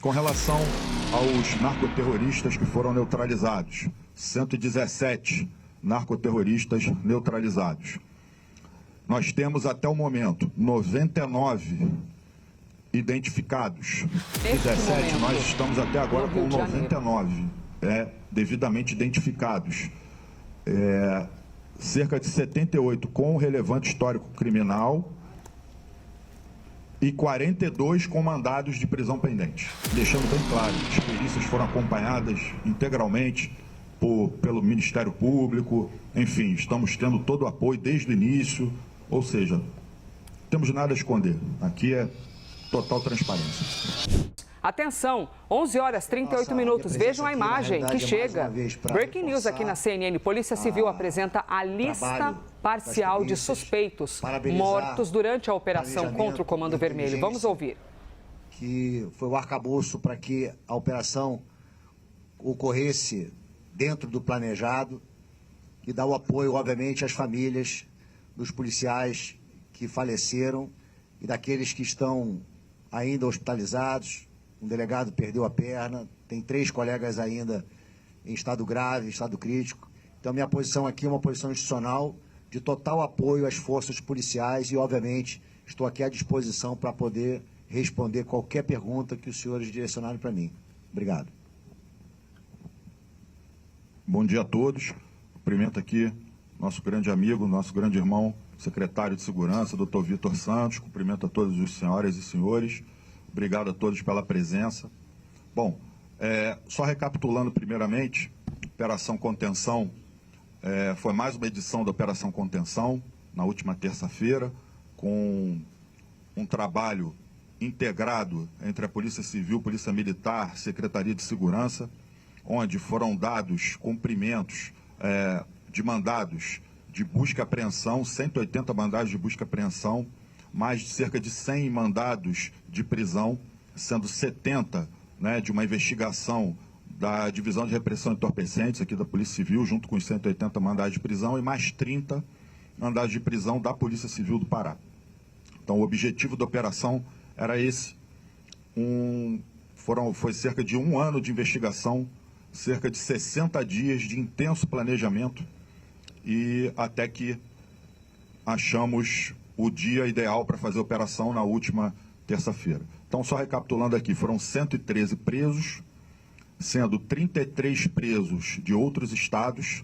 Com relação aos narcoterroristas que foram neutralizados, 117 narcoterroristas neutralizados. Nós temos até o momento 99 identificados. 17, nós estamos até agora com 99 devidamente identificados. Cerca de 78 com relevante histórico criminal e 42 com mandados de prisão pendente. Deixando bem claro, as perícias foram acompanhadas integralmente pelo Ministério Público, enfim, estamos tendo todo o apoio desde o início, ou seja, não temos nada a esconder. Aqui é total transparência. Atenção, 11 horas 38 minutos. Vejam a imagem que chega. Breaking news aqui na CNN. Polícia Civil apresenta a lista parcial de suspeitos mortos durante a operação contra o Comando Vermelho. Vamos ouvir. Que foi o arcabouço para que a operação ocorresse dentro do planejado e dar o apoio, obviamente, às famílias dos policiais que faleceram e daqueles que estão ainda hospitalizados. Um delegado perdeu a perna, tem 3 colegas ainda em estado grave, estado crítico. Então, minha posição aqui é uma posição institucional de total apoio às forças policiais e, obviamente, estou aqui à disposição para poder responder qualquer pergunta que os senhores direcionarem para mim. Obrigado. Bom dia a todos. Cumprimento aqui nosso grande amigo, nosso grande irmão, secretário de Segurança, Dr. Vitor Santos. Cumprimento a todas as senhoras e senhores. Obrigado a todos pela presença. Bom, só recapitulando primeiramente, Operação Contenção foi mais uma edição da Operação Contenção, na última terça-feira, com um trabalho integrado entre a Polícia Civil, Polícia Militar, Secretaria de Segurança, onde foram dados cumprimentos de mandados de busca e apreensão, 180 mandados de busca e apreensão, mais de cerca de 100 mandados de prisão, sendo 70 de uma investigação da Divisão de Repressão de Entorpecentes, aqui da Polícia Civil, junto com os 180 mandados de prisão, e mais 30 mandados de prisão da Polícia Civil do Pará. Então, o objetivo da operação era esse. Foi cerca de 1 ano de investigação, cerca de 60 dias de intenso planejamento, e até que achamos o dia ideal para fazer a operação na última terça-feira. Então, só recapitulando aqui, foram 113 presos, sendo 33 presos de outros estados,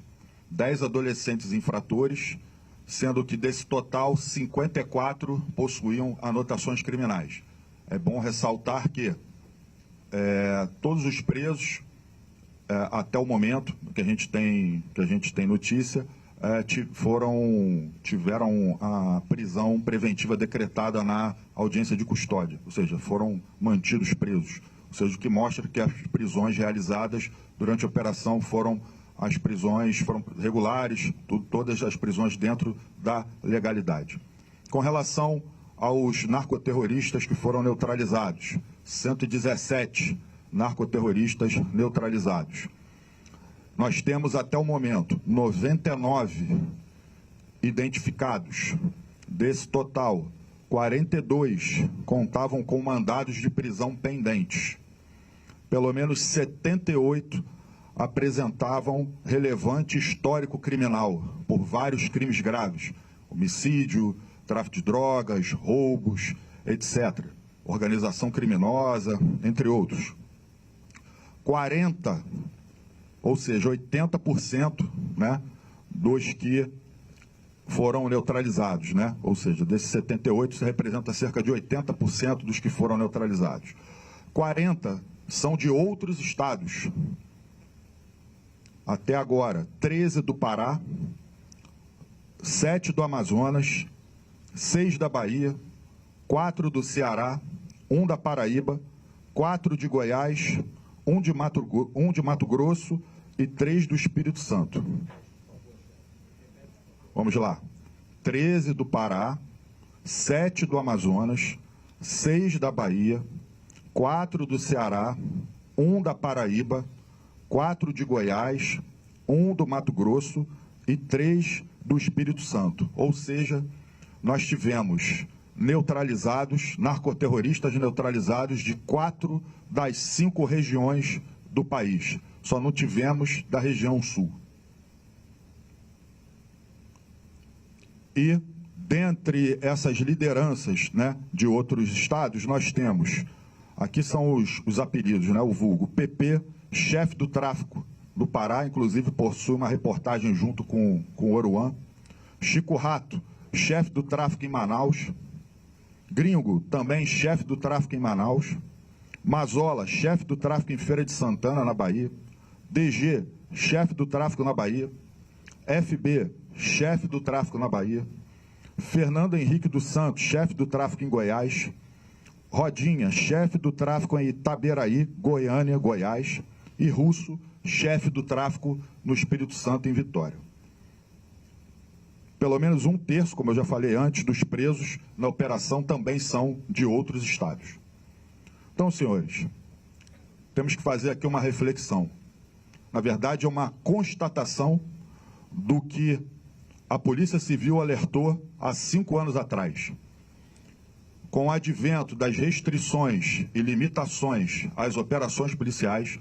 10 adolescentes infratores, sendo que desse total, 54 possuíam anotações criminais. É bom ressaltar que todos os presos, até o momento que a gente tem notícia, tiveram a prisão preventiva decretada na audiência de custódia, ou seja, foram mantidos presos. Ou seja, o que mostra que as prisões realizadas durante a operação foram regulares, todas as prisões dentro da legalidade. Com relação aos narcoterroristas que foram neutralizados, 117 narcoterroristas neutralizados. Nós temos até o momento 99 identificados. Desse total, 42 contavam com mandados de prisão pendentes. Pelo menos 78 apresentavam relevante histórico criminal por vários crimes graves, homicídio, tráfico de drogas, roubos, etc. Organização criminosa, entre outros. 40, ou seja, 80%, dos que foram neutralizados, ou seja, desses 78, isso representa cerca de 80% dos que foram neutralizados. 40 são de outros estados. Até agora, 13 do Pará, 7 do Amazonas, 6 da Bahia, 4 do Ceará, 1 da Paraíba, 4 de Goiás, 1 de Mato Grosso e 3 do Espírito Santo. Vamos lá. 13 do Pará, 7 do Amazonas, 6 da Bahia, 4 do Ceará, 1 da Paraíba, 4 de Goiás, 1 do Mato Grosso e 3 do Espírito Santo. Ou seja, nós tivemos narcoterroristas neutralizados de 4 das 5 regiões do país. Só não tivemos da região sul. E, dentre essas lideranças, né, de outros estados, nós temos, aqui são os apelidos, né, o vulgo, PP, chefe do tráfico do Pará, inclusive possui uma reportagem junto com o Oruan. Chico Rato, chefe do tráfico em Manaus. Gringo, também chefe do tráfico em Manaus. Mazola, chefe do tráfico em Feira de Santana, na Bahia. DG, chefe do tráfico na Bahia. FB, chefe do tráfico na Bahia. Fernando Henrique dos Santos, chefe do tráfico em Goiás. Rodinha, chefe do tráfico em Itaberaí, Goiânia, Goiás. E Russo, chefe do tráfico no Espírito Santo, em Vitória. Pelo menos 1/3, como eu já falei antes, dos presos na operação também são de outros estados. Então, senhores, temos que fazer aqui uma reflexão. Na verdade, é uma constatação do que a Polícia Civil alertou há 5 anos atrás. Com o advento das restrições e limitações às operações policiais,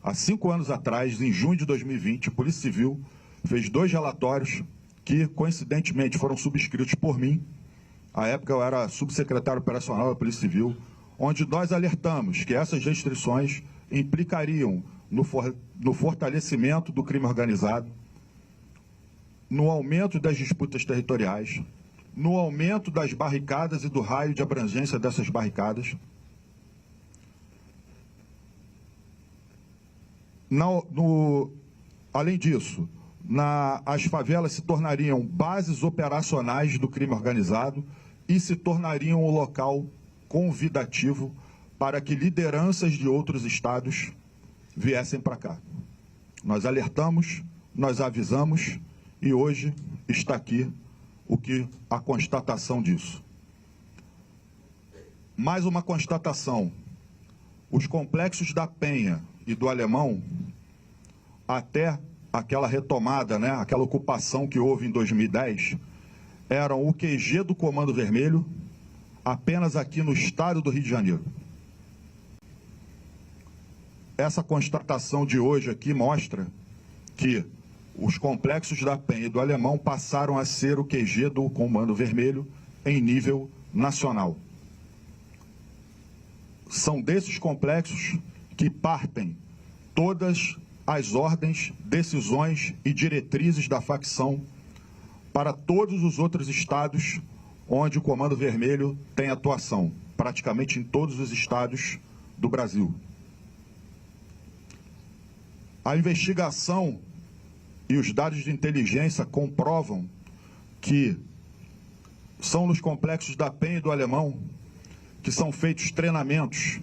há 5 anos atrás, em junho de 2020, a Polícia Civil fez 2 relatórios que, coincidentemente, foram subscritos por mim. À época, eu era subsecretário operacional da Polícia Civil, onde nós alertamos que essas restrições implicariam no fortalecimento do crime organizado, no aumento das disputas territoriais, no aumento das barricadas e do raio de abrangência dessas barricadas, além disso, as favelas se tornariam bases operacionais do crime organizado e se tornariam um local convidativo para que lideranças de outros estados viessem para cá. Nós alertamos, nós avisamos e hoje está aqui a constatação disso. Mais uma constatação: os complexos da Penha e do Alemão, até aquela retomada, né, aquela ocupação que houve em 2010, eram o QG do Comando Vermelho, apenas aqui no estado do Rio de Janeiro. Essa constatação de hoje aqui mostra que os complexos da Penha e do Alemão passaram a ser o QG do Comando Vermelho em nível nacional. São desses complexos que partem todas as ordens, decisões e diretrizes da facção para todos os outros estados onde o Comando Vermelho tem atuação, praticamente em todos os estados do Brasil. A investigação e os dados de inteligência comprovam que são nos complexos da Penha e do Alemão que são feitos treinamentos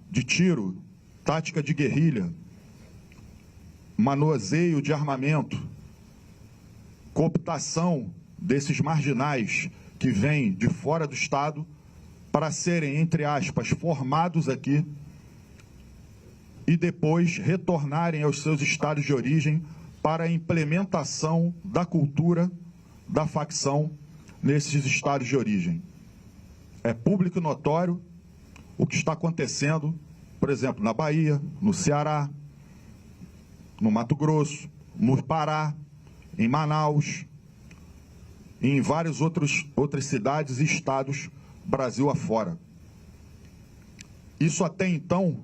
de tiro, tática de guerrilha, manuseio de armamento, cooptação desses marginais que vêm de fora do Estado para serem, entre aspas, formados aqui e depois retornarem aos seus estados de origem para a implementação da cultura da facção nesses estados de origem. É público e notório o que está acontecendo, por exemplo, na Bahia, no Ceará, no Mato Grosso, no Pará, em Manaus, e em várias outras cidades e estados Brasil afora. Isso até então,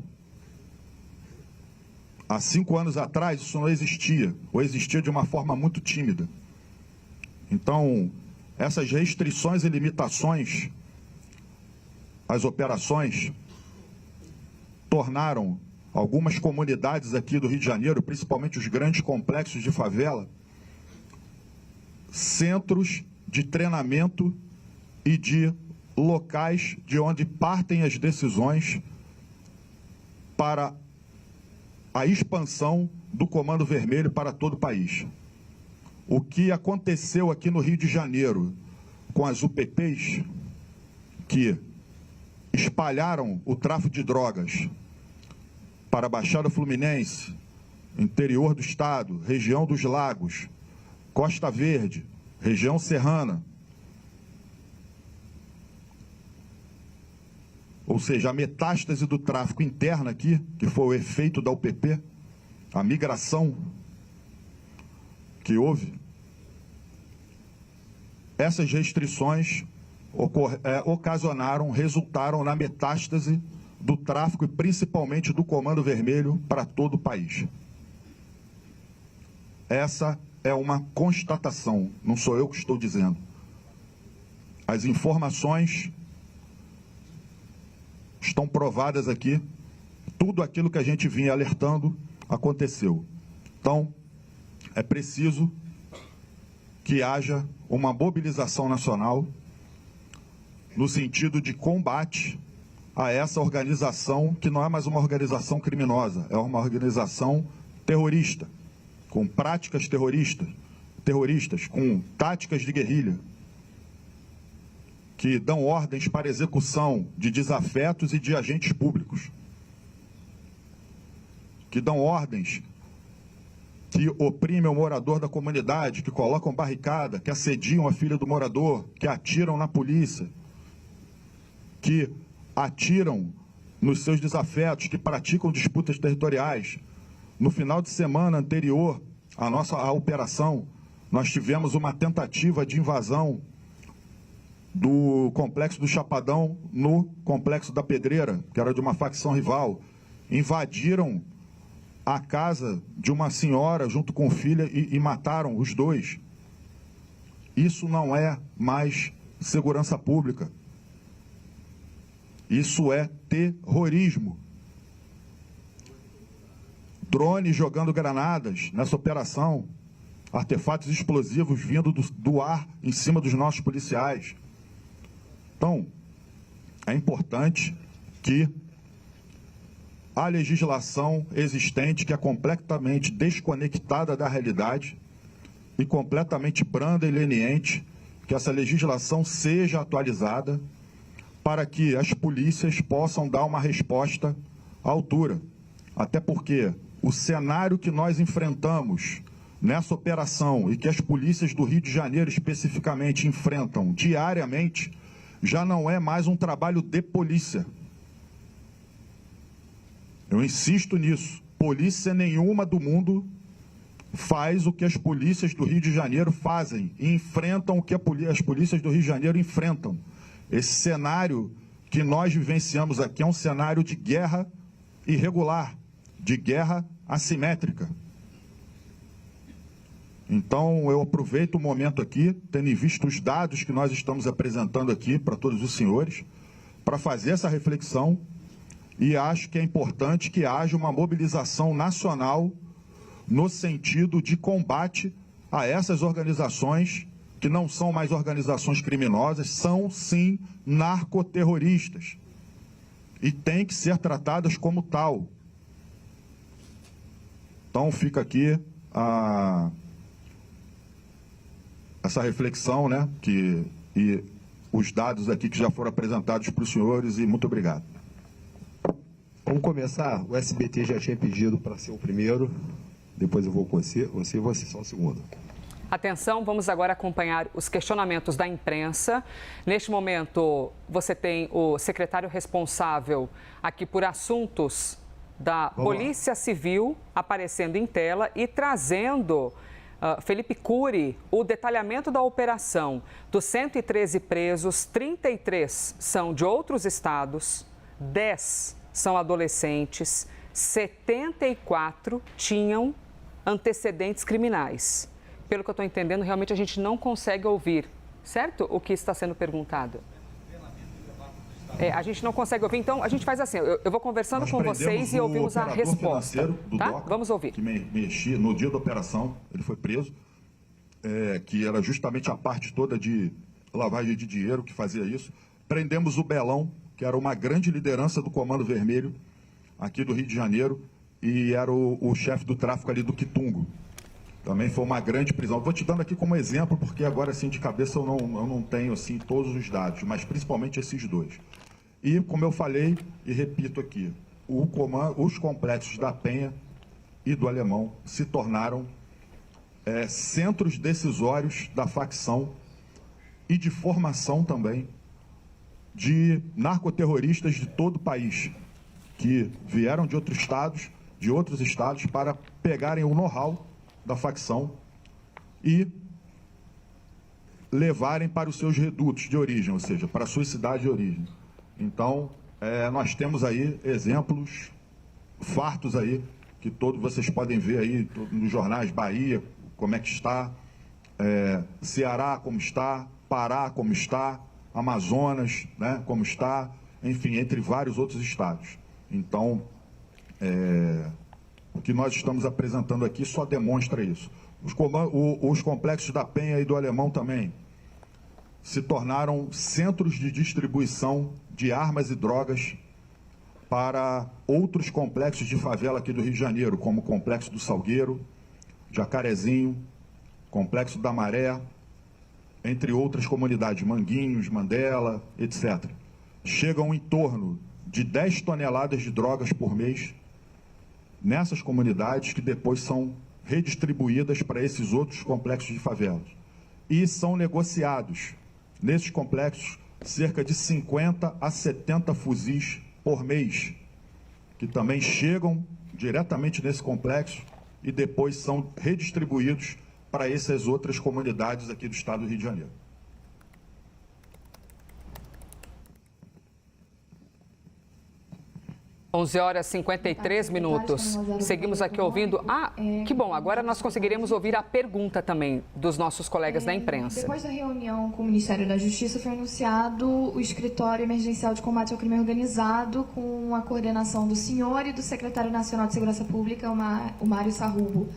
há 5 anos atrás, isso não existia, ou existia de uma forma muito tímida. Então, essas restrições e limitações às operações tornaram algumas comunidades aqui do Rio de Janeiro, principalmente os grandes complexos de favela, centros de treinamento e de locais de onde partem as decisões para a expansão do Comando Vermelho para todo o país. O que aconteceu aqui no Rio de Janeiro com as UPPs, que espalharam o tráfico de drogas para a Baixada Fluminense, interior do estado, região dos Lagos, Costa Verde, região serrana, ou seja, a metástase do tráfico interno aqui, que foi o efeito da UPP, a migração que houve, essas restrições resultaram na metástase do tráfico e principalmente do Comando Vermelho para todo o país. Essa é uma constatação, não sou eu que estou dizendo. As informações estão provadas aqui, tudo aquilo que a gente vinha alertando aconteceu. Então, é preciso que haja uma mobilização nacional no sentido de combate a essa organização, que não é mais uma organização criminosa, é uma organização terrorista, com práticas terroristas, com táticas de guerrilha, que dão ordens para execução de desafetos e de agentes públicos, que dão ordens que oprimem o morador da comunidade, que colocam barricada, que assediam a filha do morador, que atiram na polícia, que atiram nos seus desafetos, que praticam disputas territoriais. No final de semana anterior à operação, nós tivemos uma tentativa de invasão do Complexo do Chapadão no Complexo da Pedreira, que era de uma facção rival. Invadiram a casa de uma senhora junto com filha e mataram os dois. Isso não é mais segurança pública. Isso é terrorismo. Drones jogando granadas nessa operação, artefatos explosivos vindo do ar em cima dos nossos policiais. Então, é importante que a legislação existente, que é completamente desconectada da realidade e completamente branda e leniente, que essa legislação seja atualizada para que as polícias possam dar uma resposta à altura. Até porque o cenário que nós enfrentamos nessa operação e que as polícias do Rio de Janeiro especificamente enfrentam diariamente, já não é mais um trabalho de polícia. Eu insisto nisso. Polícia nenhuma do mundo faz o que as polícias do Rio de Janeiro fazem e enfrentam o que as polícias do Rio de Janeiro enfrentam. Esse cenário que nós vivenciamos aqui é um cenário de guerra irregular, de guerra assimétrica. Então, eu aproveito o momento aqui, tendo em vista os dados que nós estamos apresentando aqui para todos os senhores, para fazer essa reflexão, e acho que é importante que haja uma mobilização nacional no sentido de combate a essas organizações que não são mais organizações criminosas, são sim narcoterroristas e têm que ser tratadas como tal. Então fica aqui essa reflexão, né, e os dados aqui que já foram apresentados para os senhores, e muito obrigado. Vamos começar. O SBT já tinha pedido para ser o primeiro, depois eu vou com você e você só o segundo. Atenção, vamos agora acompanhar os questionamentos da imprensa. Neste momento, você tem o secretário responsável aqui por assuntos da Polícia Civil aparecendo em tela e trazendo, Felipe Cury, o detalhamento da operação. Dos 113 presos, 33 são de outros estados, 10 são adolescentes, 74 tinham antecedentes criminais. Pelo que eu estou entendendo, realmente a gente não consegue ouvir, certo? O que está sendo perguntado. A gente não consegue ouvir, então a gente faz assim, eu vou conversando com vocês e ouvimos a resposta. Tá? DOCA, vamos ouvir. Que mexia no dia da operação, ele foi preso, que era justamente a parte toda de lavagem de dinheiro que fazia isso. Prendemos o Belão, que era uma grande liderança do Comando Vermelho, aqui do Rio de Janeiro, e era o chefe do tráfico ali do Quitungo. Também foi uma grande prisão. Vou te dando aqui como exemplo, porque agora, assim, de cabeça eu não tenho, assim, todos os dados, mas principalmente esses dois. E, como eu falei e repito aqui, os complexos da Penha e do Alemão se tornaram centros decisórios da facção e de formação também de narcoterroristas de todo o país, que vieram de outros estados para pegarem o know-how da facção e levarem para os seus redutos de origem, ou seja, para a sua cidade de origem. Então, nós temos aí exemplos fartos aí, que todos vocês podem ver aí nos jornais. Bahia, como é que está, Ceará, como está, Pará, como está, Amazonas, né, como está, enfim, entre vários outros estados. Então, o que nós estamos apresentando aqui só demonstra isso. Os complexos da Penha e do Alemão também se tornaram centros de distribuição de armas e drogas para outros complexos de favela aqui do Rio de Janeiro, como o Complexo do Salgueiro, Jacarezinho, Complexo da Maré, entre outras comunidades, Manguinhos, Mandela, etc. Chegam em torno de 10 toneladas de drogas por mês nessas comunidades, que depois são redistribuídas para esses outros complexos de favelas. E são negociados, nesses complexos, cerca de 50 a 70 fuzis por mês, que também chegam diretamente nesse complexo e depois são redistribuídos para essas outras comunidades aqui do estado do Rio de Janeiro. (11h53). Seguimos aqui ouvindo. Que bom, agora nós conseguiremos ouvir a pergunta também dos nossos colegas da imprensa. Depois da reunião com o Ministério da Justiça, foi anunciado o Escritório Emergencial de Combate ao Crime Organizado, com a coordenação do senhor e do Secretário Nacional de Segurança Pública, o Mário Sarrubo.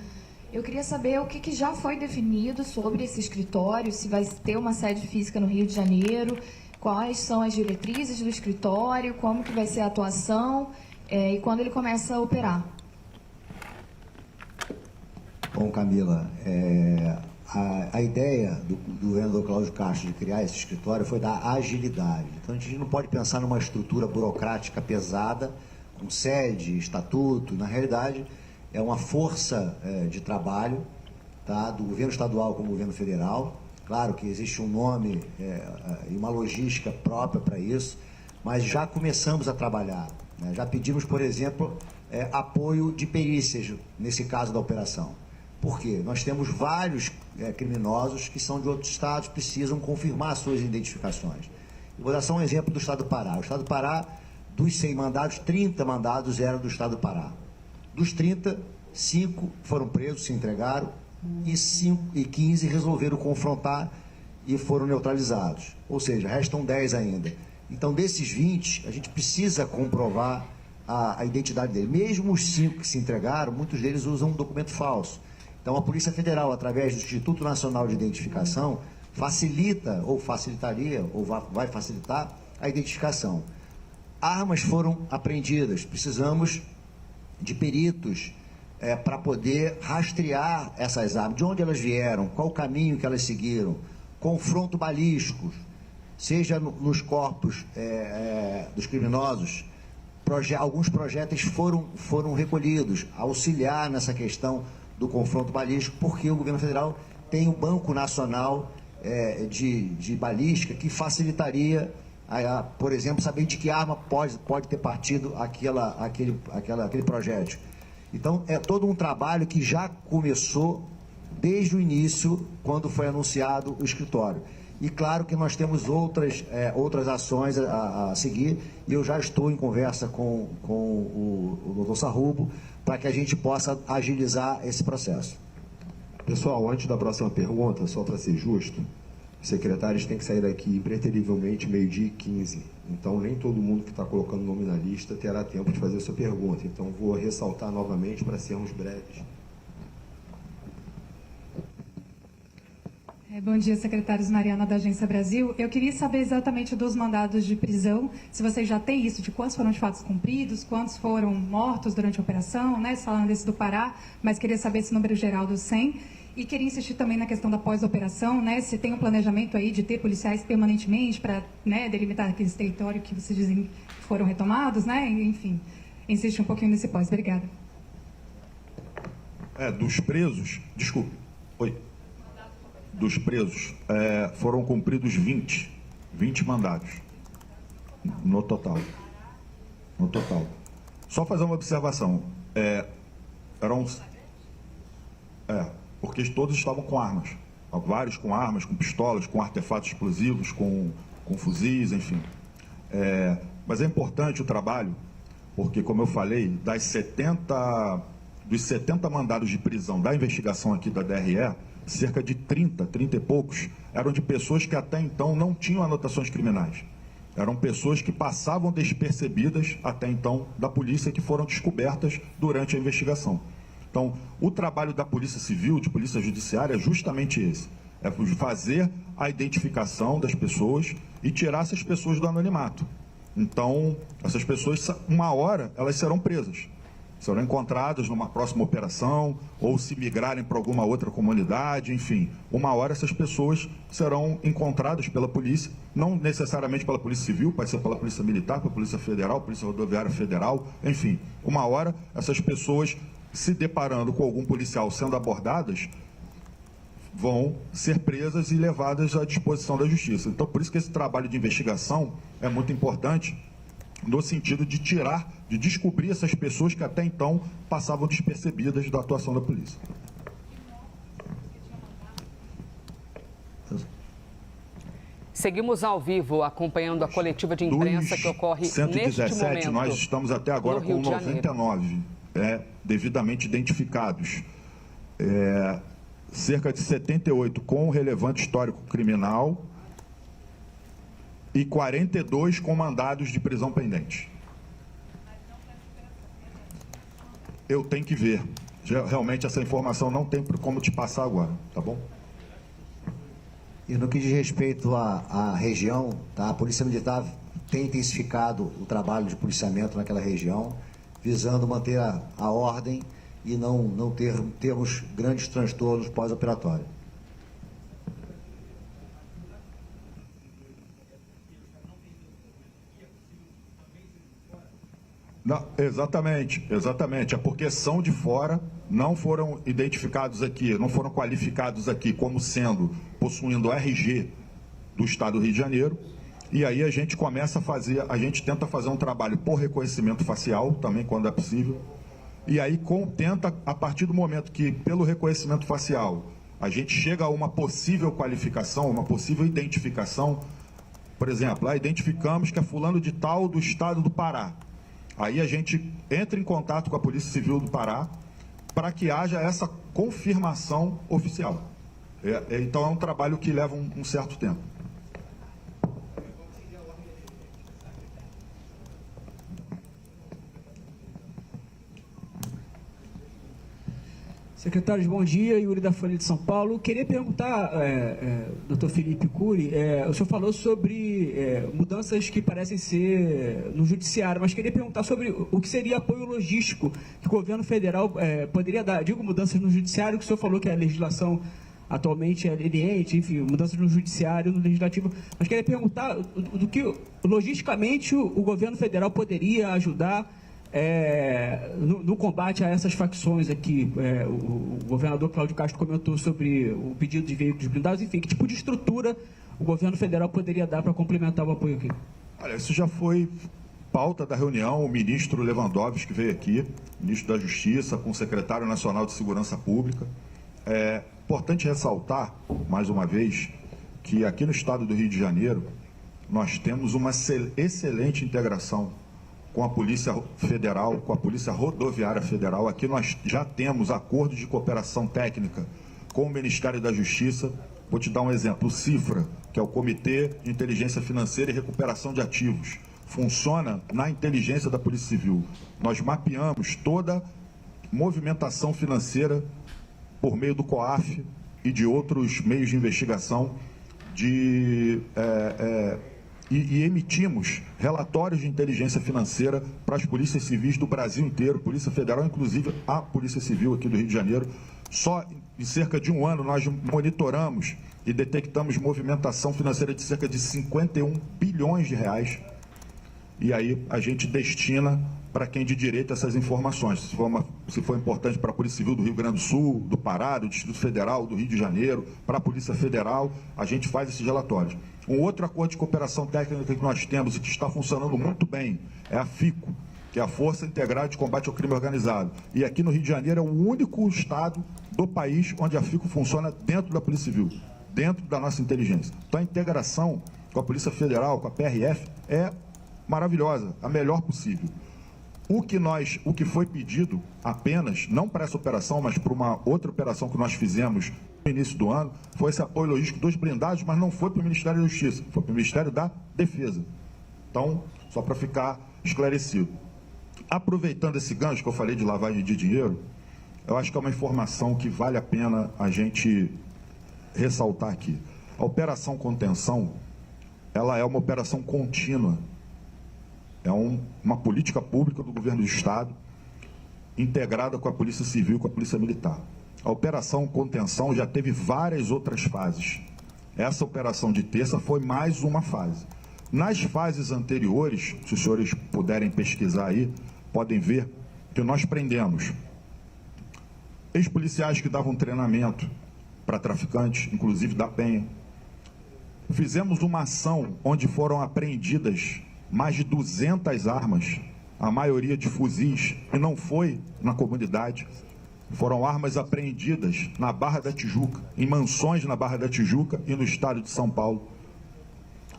Eu queria saber o que já foi definido sobre esse escritório, se vai ter uma sede física no Rio de Janeiro, quais são as diretrizes do escritório, como que vai ser a atuação e quando ele começa a operar. Bom, Camila, a ideia do governador Cláudio Castro de criar esse escritório foi dar agilidade. Então, a gente não pode pensar numa estrutura burocrática pesada, com sede, estatuto. Na realidade, é uma força de trabalho, tá, do governo estadual com o governo federal. Claro que existe um nome e uma logística própria para isso, mas já começamos a trabalhar, né? Já pedimos, por exemplo, apoio de perícias nesse caso da operação. Por quê? Nós temos vários criminosos que são de outros estados, precisam confirmar suas identificações. Eu vou dar só um exemplo do estado do Pará. O estado do Pará, dos 100 mandados, 30 mandados eram do estado do Pará. Dos 30, 5 foram presos, se entregaram, e 15 resolveram confrontar e foram neutralizados. Ou seja, restam 10 ainda. Então, desses 20, a gente precisa comprovar a identidade dele. Mesmo os 5 que se entregaram, muitos deles usam um documento falso. Então, a Polícia Federal, através do Instituto Nacional de Identificação, facilita, ou facilitaria, ou vai facilitar a identificação. Armas foram apreendidas. Precisamos de peritos para poder rastrear essas armas, de onde elas vieram, qual o caminho que elas seguiram, confronto balístico, seja nos corpos dos criminosos, alguns projéteis foram recolhidos, auxiliar nessa questão do confronto balístico, porque o governo federal tem o Banco Nacional de Balística, que facilitaria, por exemplo, saber de que arma pode ter partido aquele projétil. Então, é todo um trabalho que já começou desde o início, quando foi anunciado o escritório. E claro que nós temos outras ações a seguir, e eu já estou em conversa com o doutor Sarrubo para que a gente possa agilizar esse processo. Pessoal, antes da próxima pergunta, só para ser justo, os secretários têm que sair daqui impreterivelmente 12h15. Então, nem todo mundo que está colocando nome na lista terá tempo de fazer a sua pergunta. Então, vou ressaltar novamente para sermos breves. Bom dia, secretários. Mariana, da Agência Brasil. Eu queria saber exatamente dos mandados de prisão, se vocês já têm isso, de quantos foram de fato cumpridos, quantos foram mortos durante a operação, né? Falando desse do Pará, mas queria saber esse número geral dos 100. E queria insistir também na questão da pós-operação, né? Se tem um planejamento aí de ter policiais permanentemente para, né, delimitar aqueles territórios que vocês dizem que foram retomados, né? Enfim, insiste um pouquinho nesse pós. Obrigada. Dos presos, desculpe, dos presos, foram cumpridos 20 mandados. No total. No total. Só fazer uma observação. Porque todos estavam com armas. Vários com armas, com pistolas, com artefatos explosivos, com fuzis, enfim. Mas é importante o trabalho, porque, como eu falei, dos 70 mandados de prisão da investigação aqui da DRE, cerca de 30 e poucos, eram de pessoas que até então não tinham anotações criminais. Eram pessoas que passavam despercebidas até então da polícia, que foram descobertas durante a investigação. Então, o trabalho da Polícia Civil, de Polícia Judiciária, é justamente esse. É fazer a identificação das pessoas e tirar essas pessoas do anonimato. Então, essas pessoas, uma hora, elas serão presas. Serão encontradas numa próxima operação, ou se migrarem para alguma outra comunidade, enfim. Uma hora essas pessoas serão encontradas pela polícia, não necessariamente pela Polícia Civil, pode ser pela Polícia Militar, pela Polícia Federal, Polícia Rodoviária Federal, enfim. Uma hora essas pessoas, se deparando com algum policial sendo abordadas, vão ser presas e levadas à disposição da justiça. Então, por isso que esse trabalho de investigação é muito importante, no sentido de de descobrir essas pessoas que até então passavam despercebidas da atuação da polícia. Seguimos ao vivo acompanhando a coletiva de imprensa que ocorre neste momento. Nós estamos até agora com 99 devidamente identificados. Cerca de 78 com relevante histórico criminal e 42 com mandados de prisão pendente. Eu tenho que ver. Realmente essa informação não tem como te passar agora, tá bom? E no que diz respeito à região, tá? A Polícia Militar tem intensificado o trabalho de policiamento naquela região, visando manter a ordem e não termos grandes transtornos pós-operatório. Não, exatamente. É porque são de fora, não foram identificados aqui, não foram qualificados aqui como possuindo RG do Estado do Rio de Janeiro, e aí a gente tenta fazer um trabalho por reconhecimento facial, também quando é possível, e aí tenta, a partir do momento que, pelo reconhecimento facial, a gente chega a uma possível qualificação, uma possível identificação, por exemplo, identificamos que é fulano de tal do Estado do Pará. Aí a gente entra em contato com a Polícia Civil do Pará para que haja essa confirmação oficial. Então é um trabalho que leva um certo tempo. Secretários, bom dia. Yuri da Folha de São Paulo. Queria perguntar, doutor Felipe Cury, o senhor falou sobre mudanças que parecem ser no judiciário, mas queria perguntar sobre o que seria apoio logístico que o governo federal poderia dar. Digo mudanças no judiciário, que o senhor falou que a legislação atualmente é leniente, enfim, mudanças no judiciário, no legislativo, mas queria perguntar do que logisticamente o governo federal poderia ajudar no combate a essas facções aqui. O governador Cláudio Castro comentou sobre o pedido de veículos blindados, enfim, que tipo de estrutura o governo federal poderia dar para complementar o apoio aqui? Olha, isso já foi pauta da reunião, o ministro Lewandowski que veio aqui, ministro da Justiça, com o secretário nacional de Segurança Pública. É importante ressaltar, mais uma vez, que aqui no estado do Rio de Janeiro, nós temos uma excelente integração com a Polícia Federal, com a Polícia Rodoviária Federal. Aqui nós já temos acordos de cooperação técnica com o Ministério da Justiça. Vou te dar um exemplo, o CIFRA, que é o Comitê de Inteligência Financeira e Recuperação de Ativos, funciona na inteligência da Polícia Civil. Nós mapeamos toda movimentação financeira por meio do COAF e de outros meios de investigação e emitimos relatórios de inteligência financeira para as polícias civis do Brasil inteiro, Polícia Federal, inclusive a Polícia Civil aqui do Rio de Janeiro. Só em cerca de um ano nós monitoramos e detectamos movimentação financeira de cerca de 51 bilhões de reais. e aí a gente destina para quem de direito essas informações. Se for importante para a Polícia Civil do Rio Grande do Sul, do Pará, do Distrito Federal, do Rio de Janeiro, para a Polícia Federal, a gente faz esses relatórios. Um outro acordo de cooperação técnica que nós temos e que está funcionando muito bem é a FICO, que é a Força Integrada de Combate ao Crime Organizado. E aqui no Rio de Janeiro é o único estado do país onde a FICO funciona dentro da Polícia Civil, dentro da nossa inteligência. Então a integração com a Polícia Federal, com a PRF, é maravilhosa, a melhor possível. O que foi pedido apenas, não para essa operação, mas para uma outra operação que nós fizemos no início do ano, foi esse apoio logístico dos blindados, mas não foi para o Ministério da Justiça, foi para o Ministério da Defesa. Então, só para ficar esclarecido. Aproveitando esse gancho que eu falei de lavagem de dinheiro, eu acho que é uma informação que vale a pena a gente ressaltar aqui. A Operação Contenção, ela é uma operação contínua. É uma política pública do governo do Estado, integrada com a Polícia Civil e com a Polícia Militar. A Operação Contenção já teve várias outras fases. Essa operação de terça foi mais uma fase. Nas fases anteriores, se os senhores puderem pesquisar aí, podem ver que nós prendemos ex-policiais que davam treinamento para traficantes, inclusive da Penha. Fizemos uma ação onde foram apreendidas mais de 200 armas, a maioria de fuzis, e não foi na comunidade. Foram armas apreendidas na Barra da Tijuca, em mansões na Barra da Tijuca e no estado de São Paulo.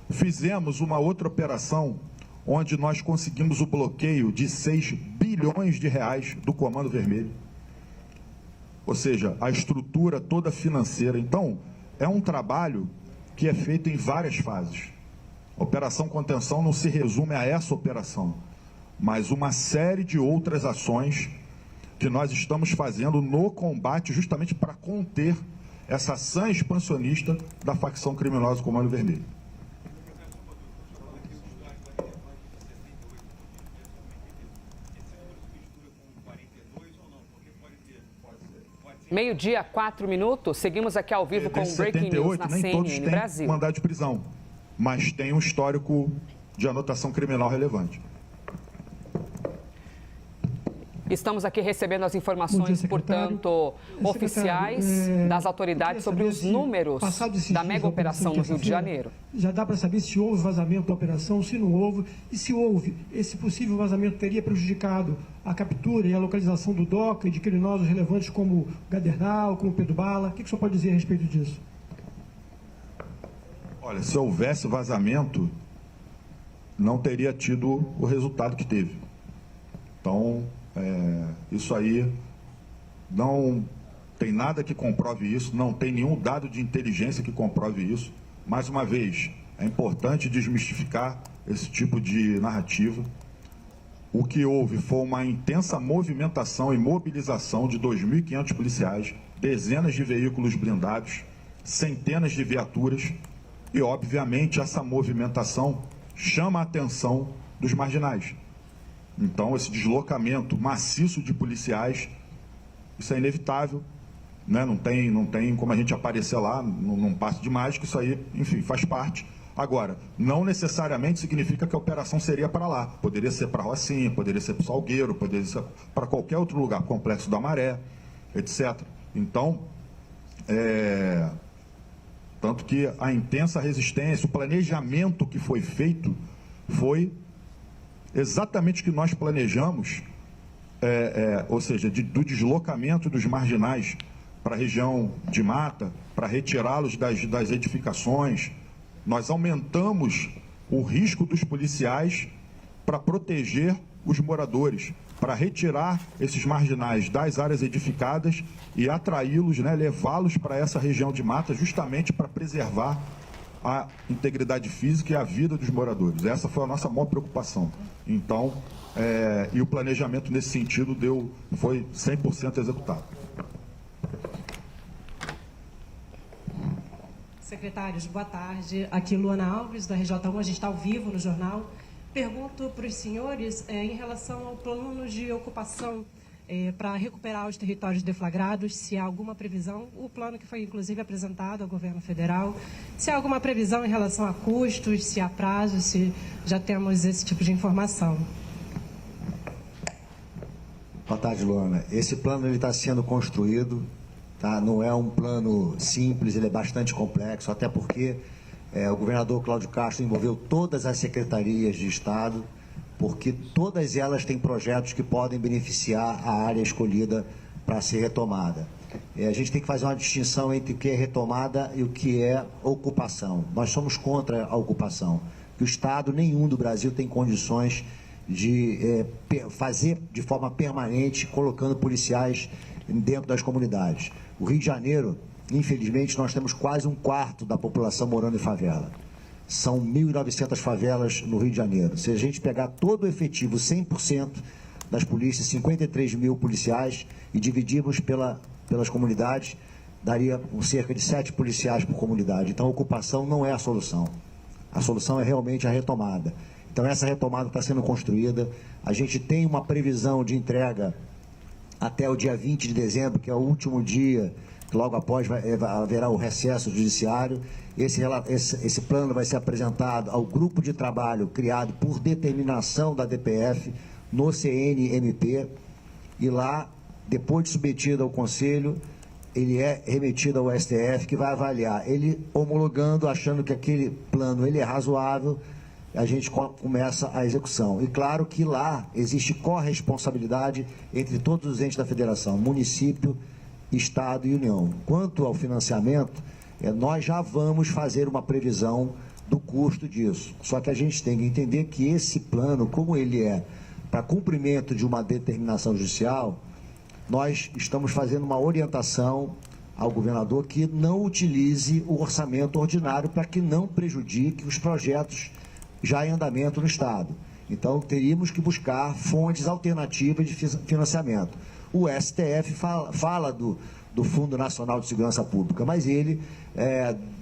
Fizemos uma outra operação onde nós conseguimos o bloqueio de 6 bilhões de reais do Comando Vermelho. Ou seja, a estrutura toda financeira. Então, é um trabalho que é feito em várias fases. A Operação Contenção não se resume a essa operação, mas uma série de outras ações que nós estamos fazendo no combate justamente para conter essa ação expansionista da facção criminosa Comando Vermelho. Meio-dia, 4 minutos. Seguimos aqui ao vivo com o Breaking News na CNN Brasil. Mandado de prisão, mas tem um histórico de anotação criminal relevante. Estamos aqui recebendo as informações, portanto, oficiais das autoridades sobre os números da mega operação no Rio de Janeiro. Já dá para saber se houve vazamento da operação, se não houve, e se houve, esse possível vazamento teria prejudicado a captura e a localização do DOCA e de criminosos relevantes como Gadernal, como Pedro Bala. O que o senhor pode dizer a respeito disso? Olha, se houvesse vazamento, não teria tido o resultado que teve. Então, isso aí não tem nada que comprove isso, não tem nenhum dado de inteligência que comprove isso. Mais uma vez, é importante desmistificar esse tipo de narrativa. O que houve foi uma intensa movimentação e mobilização de 2.500 policiais, dezenas de veículos blindados, centenas de viaturas e, obviamente, essa movimentação chama a atenção dos marginais. Então, esse deslocamento maciço de policiais, isso é inevitável, né? Não tem como a gente aparecer lá num passe de mágica, isso aí, enfim, faz parte. Agora, não necessariamente significa que a operação seria para lá. Poderia ser para Rocinha, poderia ser para o Salgueiro, poderia ser para qualquer outro lugar, Complexo da Maré, etc. Então, tanto que a intensa resistência, o planejamento que foi feito foi exatamente o que nós planejamos, ou seja, do deslocamento dos marginais para a região de mata, para retirá-los das edificações. Nós aumentamos o risco dos policiais para proteger os moradores, para retirar esses marginais das áreas edificadas e atraí-los, né, levá-los para essa região de mata, justamente para preservar a integridade física e a vida dos moradores. Essa foi a nossa maior preocupação. Então, e o planejamento nesse sentido foi 100% executado. Secretários, boa tarde. Aqui Luana Alves, da RJ1, a gente está ao vivo no jornal. Pergunto para os senhores em relação ao plano de ocupação para recuperar os territórios deflagrados, se há alguma previsão, o plano que foi inclusive apresentado ao governo federal, se há alguma previsão em relação a custos, se há prazo, se já temos esse tipo de informação. Boa tarde, Luana. Esse plano está sendo construído, tá? Não é um plano simples, ele é bastante complexo, até porque o governador Cláudio Castro envolveu todas as secretarias de Estado, porque todas elas têm projetos que podem beneficiar a área escolhida para ser retomada. A gente tem que fazer uma distinção entre o que é retomada e o que é ocupação. Nós somos contra a ocupação, que o Estado nenhum do Brasil tem condições de fazer de forma permanente, colocando policiais dentro das comunidades. O Rio de Janeiro, infelizmente, nós temos quase um quarto da população morando em favela. São 1.900 favelas no Rio de Janeiro. Se a gente pegar todo o efetivo, 100% das polícias, 53 mil policiais, e dividirmos pelas comunidades, daria cerca de 7 policiais por comunidade. Então, a ocupação não é a solução. A solução é realmente a retomada. Então, essa retomada está sendo construída. A gente tem uma previsão de entrega até o dia 20 de dezembro, que é o último dia, que logo após haverá o recesso judiciário. Esse plano vai ser apresentado ao grupo de trabalho criado por determinação da DPF no CNMP, e lá, depois de submetido ao Conselho, ele é remetido ao STF, que vai avaliar. Ele homologando, achando que aquele plano ele é razoável, a gente começa a execução. E claro que lá existe corresponsabilidade entre todos os entes da federação, município, Estado e União. Quanto ao financiamento, nós já vamos fazer uma previsão do custo disso. Só que a gente tem que entender que esse plano, como ele é para cumprimento de uma determinação judicial, nós estamos fazendo uma orientação ao governador que não utilize o orçamento ordinário para que não prejudique os projetos já em andamento no Estado. Então, teríamos que buscar fontes alternativas de financiamento. O STF fala do Fundo Nacional de Segurança Pública, mas ele,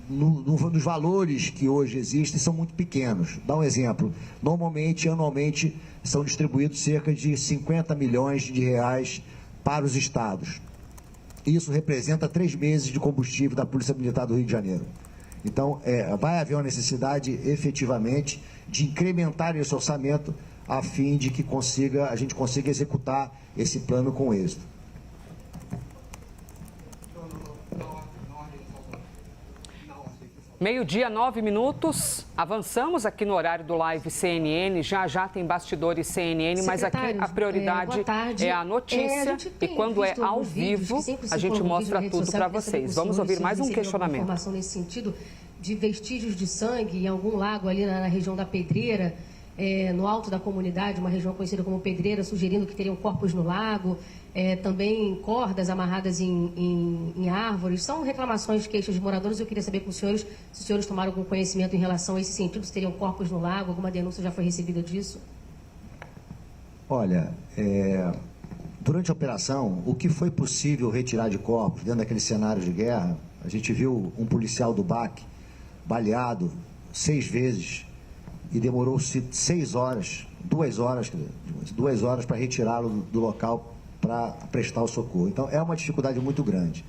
nos valores que hoje existem, são muito pequenos. Dá um exemplo. Normalmente, anualmente, são distribuídos cerca de 50 milhões de reais para os estados. Isso representa 3 meses de combustível da Polícia Militar do Rio de Janeiro. Então, vai haver uma necessidade, efetivamente, de incrementar esse orçamento a fim de que a gente consiga executar esse plano com êxito. Meio-dia, 9 minutos. Avançamos aqui no horário do Live CNN. Já tem bastidores CNN, mas aqui a prioridade é a notícia. E quando é ao vivo, a gente mostra tudo para vocês. Vamos ouvir mais um questionamento. Informação nesse sentido de vestígios de sangue em algum lago ali na região da Pedreira, no alto da comunidade, uma região conhecida como Pedreira, sugerindo que teriam corpos no lago. Também cordas amarradas em árvores. São reclamações, queixas de moradores. Eu queria saber com os senhores, se os senhores tomaram algum conhecimento em relação a esse sentido, se teriam corpos no lago, alguma denúncia já foi recebida disso? Olha, durante a operação, o que foi possível retirar de corpos dentro daquele cenário de guerra, a gente viu um policial do BAC baleado 6 vezes e demorou-se 2 horas para retirá-lo do local para prestar o socorro. Então, é uma dificuldade muito grande.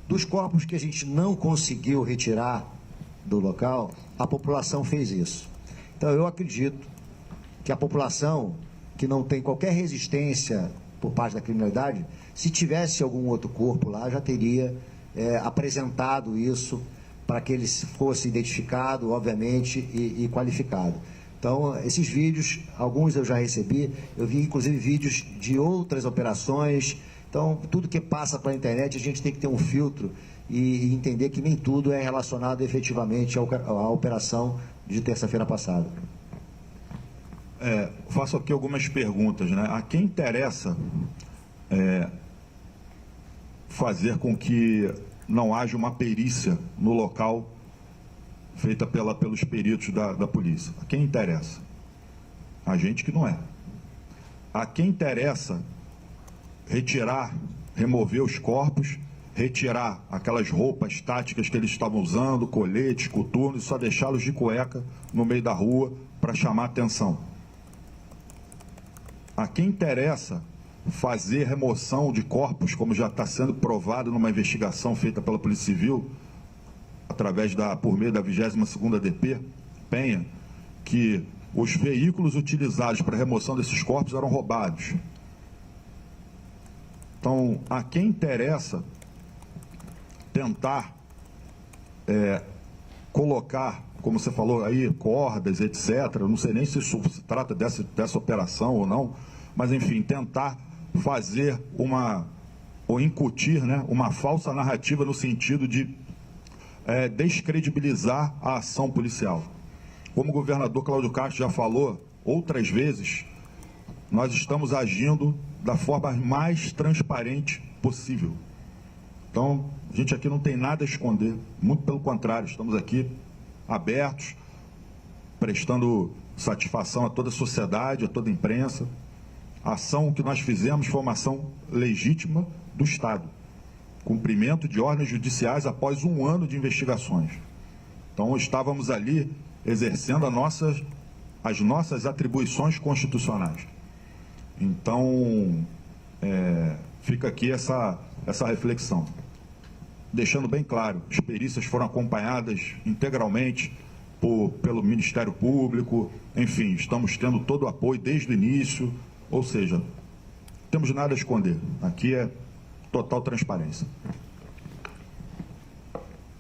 Dos corpos que a gente não conseguiu retirar do local, a população fez isso. Então, eu acredito que a população, que não tem qualquer resistência por parte da criminalidade, se tivesse algum outro corpo lá, já teria apresentado isso para que ele fosse identificado, obviamente, e qualificado. Então, esses vídeos, alguns eu já recebi, eu vi inclusive vídeos de outras operações. Então, tudo que passa pela internet, a gente tem que ter um filtro e entender que nem tudo é relacionado efetivamente à operação de terça-feira passada. Faço aqui algumas perguntas, né? A quem interessa fazer com que não haja uma perícia no local feita pelos peritos da polícia? A quem interessa? A gente que não é. A quem interessa remover os corpos, retirar aquelas roupas táticas que eles estavam usando, coletes, coturnos, e só deixá-los de cueca no meio da rua para chamar atenção? A quem interessa fazer remoção de corpos, como já está sendo provado numa investigação feita pela Polícia Civil, por meio da 22ª DP, Penha, que os veículos utilizados para a remoção desses corpos eram roubados. Então, a quem interessa tentar colocar, como você falou aí, cordas, etc., eu não sei nem se isso se trata dessa operação ou não, mas, enfim, tentar fazer ou incutir, né, uma falsa narrativa no sentido de descredibilizar a ação policial. Como o governador Cláudio Castro já falou outras vezes, nós estamos agindo da forma mais transparente possível. Então, a gente aqui não tem nada a esconder, muito pelo contrário, estamos aqui abertos, prestando satisfação a toda a sociedade, a toda a imprensa. A ação que nós fizemos foi uma ação legítima do Estado. Cumprimento de ordens judiciais após 1 ano de investigações. Então, estávamos ali exercendo as nossas atribuições constitucionais. Então, fica aqui essa reflexão. Deixando bem claro, as perícias foram acompanhadas integralmente pelo Ministério Público, enfim, estamos tendo todo o apoio desde o início, ou seja, não temos nada a esconder. Aqui é total transparência.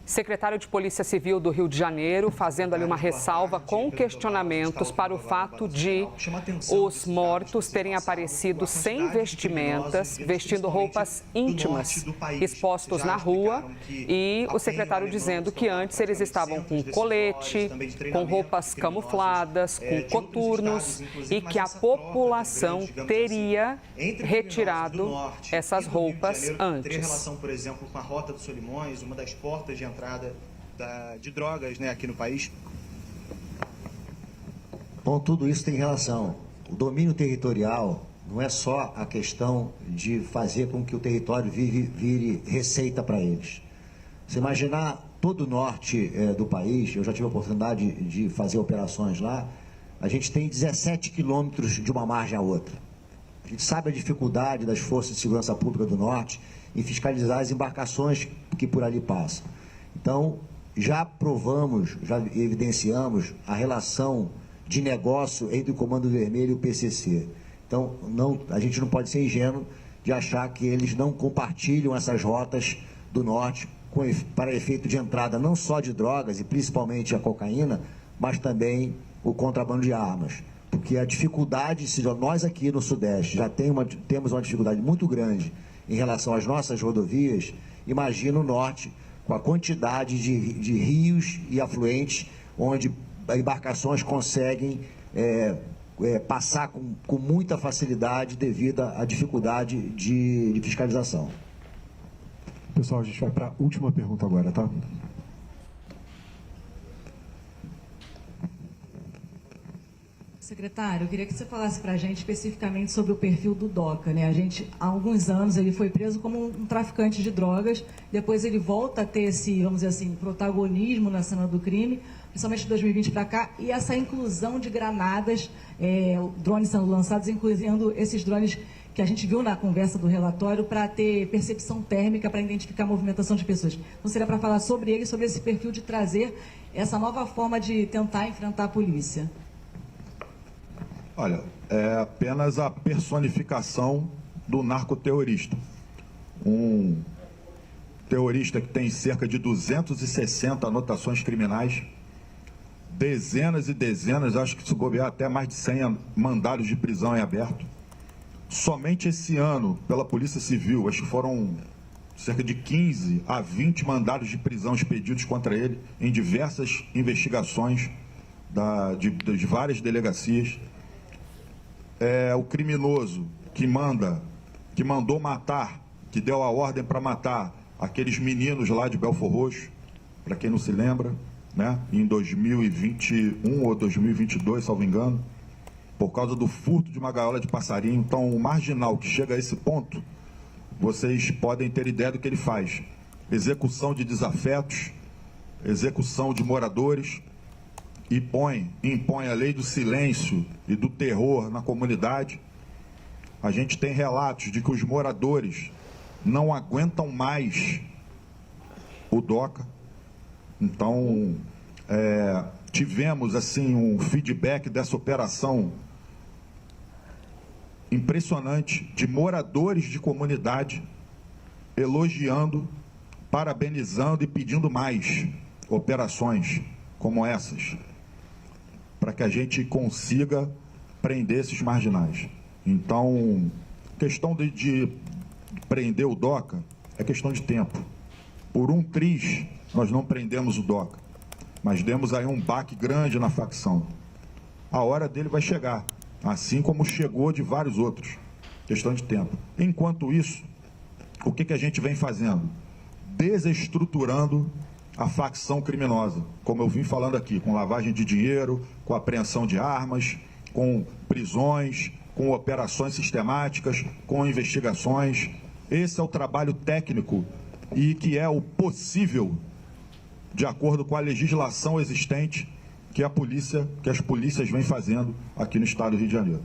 Secretário de Polícia Civil do Rio de Janeiro, fazendo ali uma ressalva com questionamentos para o fato de os mortos terem aparecido sem vestimentas, vestindo roupas íntimas, expostos na rua, e o secretário dizendo que antes eles estavam com colete, com roupas camufladas, com coturnos, e que a população teria retirado essas roupas antes. Teria relação, por exemplo, com a Rota dos Solimões, uma das portas de entrada de drogas, né, aqui no país? Bom, tudo isso tem relação. O domínio territorial não é só a questão de fazer com que o território vire receita para eles. Você imaginar todo o norte do país, eu já tive a oportunidade de fazer operações lá, a gente tem 17 quilômetros de uma margem à outra. A gente sabe a dificuldade das forças de segurança pública do norte em fiscalizar as embarcações que por ali passam. Então, já provamos, já evidenciamos a relação de negócio entre o Comando Vermelho e o PCC. Então, a gente não pode ser ingênuo de achar que eles não compartilham essas rotas do norte para efeito de entrada não só de drogas e principalmente a cocaína, mas também o contrabando de armas. Porque a dificuldade, se nós aqui no Sudeste já temos uma dificuldade muito grande em relação às nossas rodovias, imagina o norte, com a quantidade de rios e afluentes, onde embarcações conseguem passar com muita facilidade devido à dificuldade de fiscalização. Pessoal, a gente vai para a última pergunta agora, tá? Secretário, eu queria que você falasse para a gente especificamente sobre o perfil do DOCA, né? Há alguns anos ele foi preso como um traficante de drogas, depois ele volta a ter esse, vamos dizer assim, protagonismo na cena do crime, principalmente de 2020 para cá, e essa inclusão de granadas, drones sendo lançados, incluindo esses drones que a gente viu na conversa do relatório para ter percepção térmica, para identificar a movimentação de pessoas. Então seria para falar sobre ele, sobre esse perfil de trazer essa nova forma de tentar enfrentar a polícia. Olha, é apenas a personificação do narcoterrorista. Um terrorista que tem cerca de 260 anotações criminais, dezenas e dezenas, acho que se bobear até mais de 100 mandados de prisão em aberto. Somente esse ano, pela Polícia Civil, acho que foram cerca de 15 a 20 mandados de prisão expedidos contra ele em diversas investigações de várias delegacias. O criminoso que mandou matar, que deu a ordem para matar aqueles meninos lá de Belford Roxo, para quem não se lembra, né? Em 2021 ou 2022, salvo engano, por causa do furto de uma gaiola de passarinho. Então, o marginal que chega a esse ponto, vocês podem ter ideia do que ele faz. Execução de desafetos, execução de moradores, impõe a lei do silêncio e do terror na comunidade. A gente tem relatos de que os moradores não aguentam mais o DOCA. Então, tivemos assim um feedback dessa operação impressionante de moradores de comunidade elogiando, parabenizando e pedindo mais operações como essas, para que a gente consiga prender esses marginais. Então, questão de prender o DOCA é questão de tempo. Por um triz, nós não prendemos o DOCA, mas demos aí um baque grande na facção. A hora dele vai chegar, assim como chegou de vários outros. Questão de tempo. Enquanto isso, o que a gente vem fazendo? Desestruturando a facção criminosa, como eu vim falando aqui, com lavagem de dinheiro, com apreensão de armas, com prisões, com operações sistemáticas, com investigações. Esse é o trabalho técnico e que é o possível, de acordo com a legislação existente, que as polícias vêm fazendo aqui no estado do Rio de Janeiro.